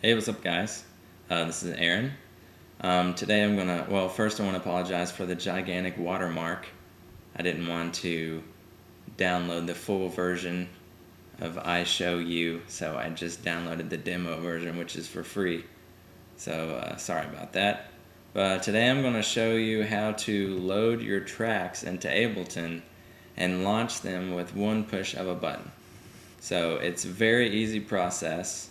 Hey, what's up, guys? This is Aaron. Today I'm gonna, well, first I want to apologize for the gigantic watermark. I didn't want to download the full version of I Show You, so I just downloaded the demo version, which is for free. So, sorry about that. But today I'm going to show you how to load your tracks into Ableton and launch them with one push of a button. So, it's a very easy process.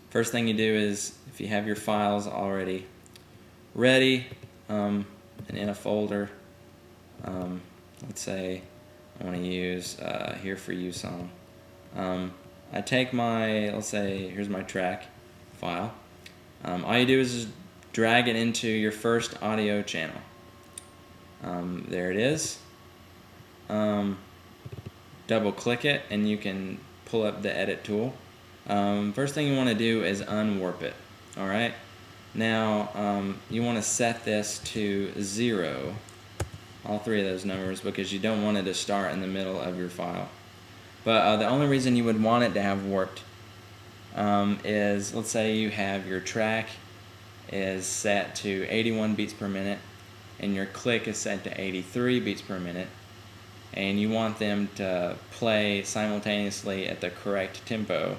First thing you do is, if you have your files already ready and in a folder, let's say I want to use Here For You song. I take my, let's say, here's my track file. All you do is just drag it into your first audio channel. There it is. Double click it and you can pull up the edit tool. First thing you want to do is unwarp it. Alright? Now, you want to set this to 0, all three of those numbers, because you don't want it to start in the middle of your file. But the only reason you would want it to have warped is, let's say you have your track is set to 81 beats per minute and your click is set to 83 beats per minute, and you want them to play simultaneously at the correct tempo.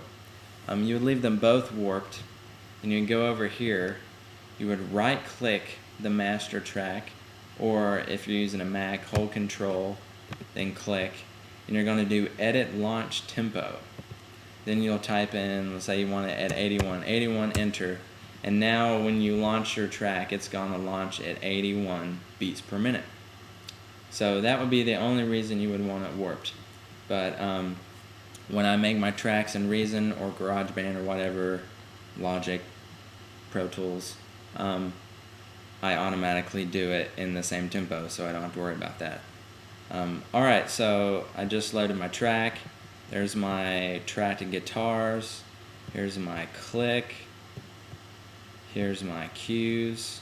You would leave them both warped, and you would go over here, you would right click the master track, or if you're using a Mac, hold Control, then click, and you're going to do Edit Launch Tempo. Then you'll type in, let's say you want it at 81, enter, and now when you launch your track, it's going to launch at 81 beats per minute. So that would be the only reason you would want it warped. But when I make my tracks in Reason or GarageBand or whatever, Logic, Pro Tools, I automatically do it in the same tempo, so I don't have to worry about that. Alright, so I just loaded my track. There's my track and guitars. Here's my click. Here's my cues.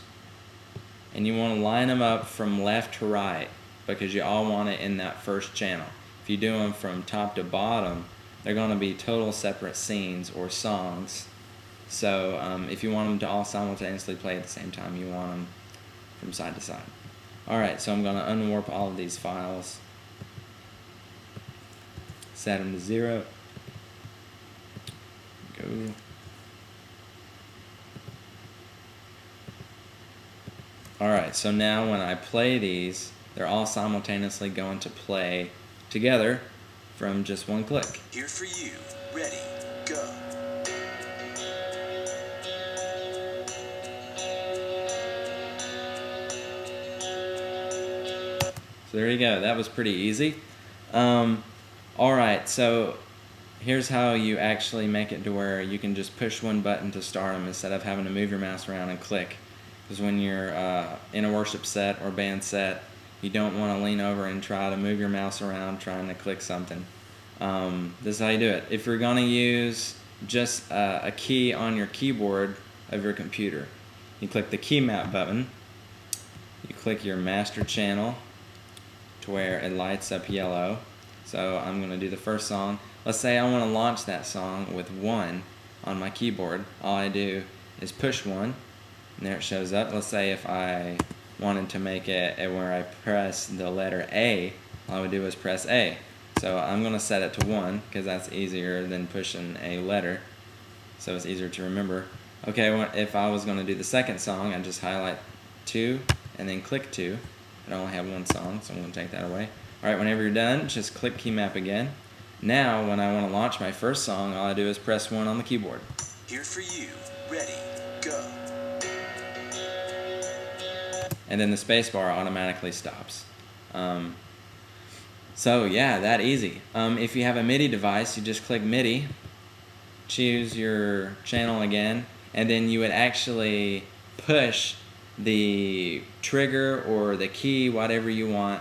And you want to line them up from left to right, because you all want it in that first channel. If you do them from top to bottom, they're going to be total separate scenes or songs. So if you want them to all simultaneously play at the same time, you want them from side to side. Alright, so I'm going to unwarp all of these files. Set them to 0. Go. Alright, so now when I play these, they're all simultaneously going to play together from just one click. Here For You, ready, go. So there you go, that was pretty easy. Alright, so here's how you actually make it to where you can just push one button to start them instead of having to move your mouse around and click. Because when you're in a worship set or band set, you don't want to lean over and try to move your mouse around trying to click something. This is how you do it. If you're going to use just a key on your keyboard of your computer, you click the key map button, you click your master channel to where it lights up yellow. So I'm going to do the first song. Let's say I want to launch that song with 1 on my keyboard. All I do is push 1, and there it shows up. Let's say if I wanted to make it where I press the letter A, all I would do is press A. So I'm going to set it to 1 because that's easier than pushing a letter, so it's easier to remember. Okay, if I was going to do the second song, I'd just highlight 2 and then click 2. I only have one song, so I'm going to take that away. Alright, whenever you're done, just click key map again. Now, when I want to launch my first song, all I do is press 1 on the keyboard. Here For You, ready, go. And then the spacebar automatically stops. So yeah, that easy. If you have a MIDI device, you just click MIDI, choose your channel again, and then you would actually push the trigger or the key, whatever you want,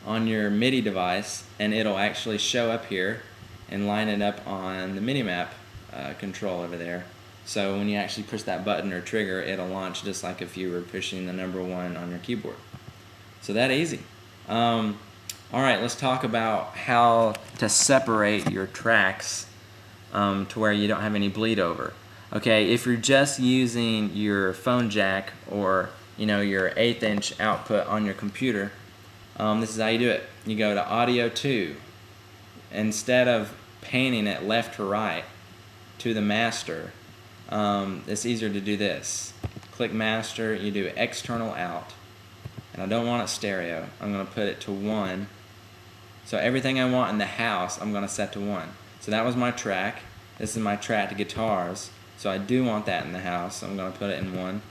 on your MIDI device, and it'll actually show up here and line it up on the MIDI-map control over there. So when you actually push that button or trigger, it'll launch just like if you were pushing the number 1 on your keyboard. So that easy. Alright, let's talk about how to separate your tracks to where you don't have any bleed over. Okay, if you're just using your phone jack or your 1/8 inch output on your computer, this is how you do it. You go to Audio 2. Instead of panning it left to right to the master, it's easier to do this. Click master, you do external out, and I don't want it stereo. I'm going to put it to 1. So everything I want in the house, I'm going to set to 1. So that was my track. This is my track to guitars. So I do want that in the house. So I'm going to put it in 1.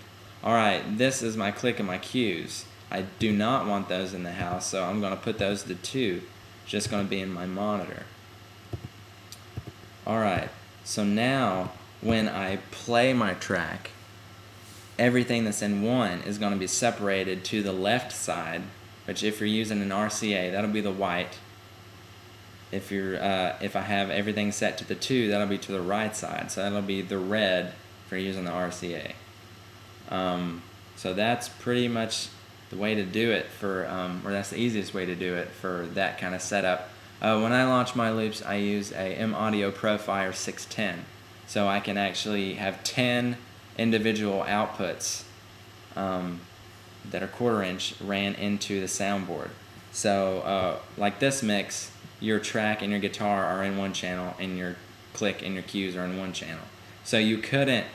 Alright, this is my click and my cues. I do not want those in the house, so I'm going to put those to 2. It's just going to be in my monitor. Alright, so now when I play my track, everything that's in 1 is going to be separated to the left side, which if you're using an RCA, that'll be the white. If I have everything set to the 2, that'll be to the right side, so that'll be the red for using the RCA. So that's pretty much the way to do it or that's the easiest way to do it for that kind of setup. When I launch my loops, I use a M-Audio Profire 610, so I can actually have 10 individual outputs that are 1/4 inch ran into the soundboard. So like this mix, your track and your guitar are in one channel, and your click and your cues are in one channel. So you couldn't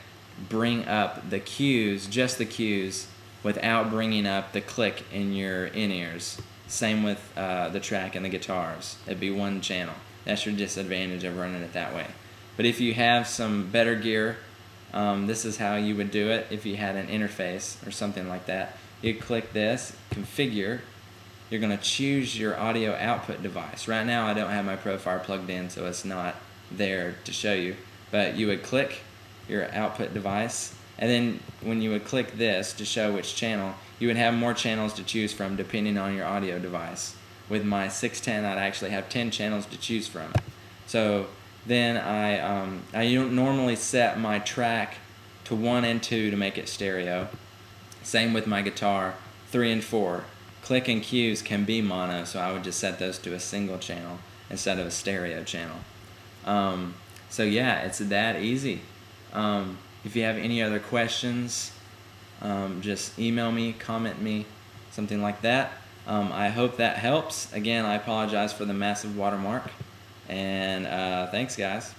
bring up the cues, just the cues, without bringing up the click in your in-ears. Same with the track and the guitars. It'd be one channel. That's your disadvantage of running it that way. But if you have some better gear, this is how you would do it if you had an interface or something like that. You click this, configure. You're going to choose your audio output device. Right now I don't have my Profire plugged in, so it's not there to show you. But you would click your output device, and then when you would click this to show which channel, you would have more channels to choose from depending on your audio device. With my 610, I'd actually have 10 channels to choose from. So then I normally set my track to 1 and 2 to make it stereo. Same with my guitar, 3 and 4. Click and cues can be mono, so I would just set those to a single channel instead of a stereo channel. So yeah, it's that easy. If you have any other questions, just email me, comment me, something like that. I hope that helps. Again, I apologize for the massive watermark, and thanks guys.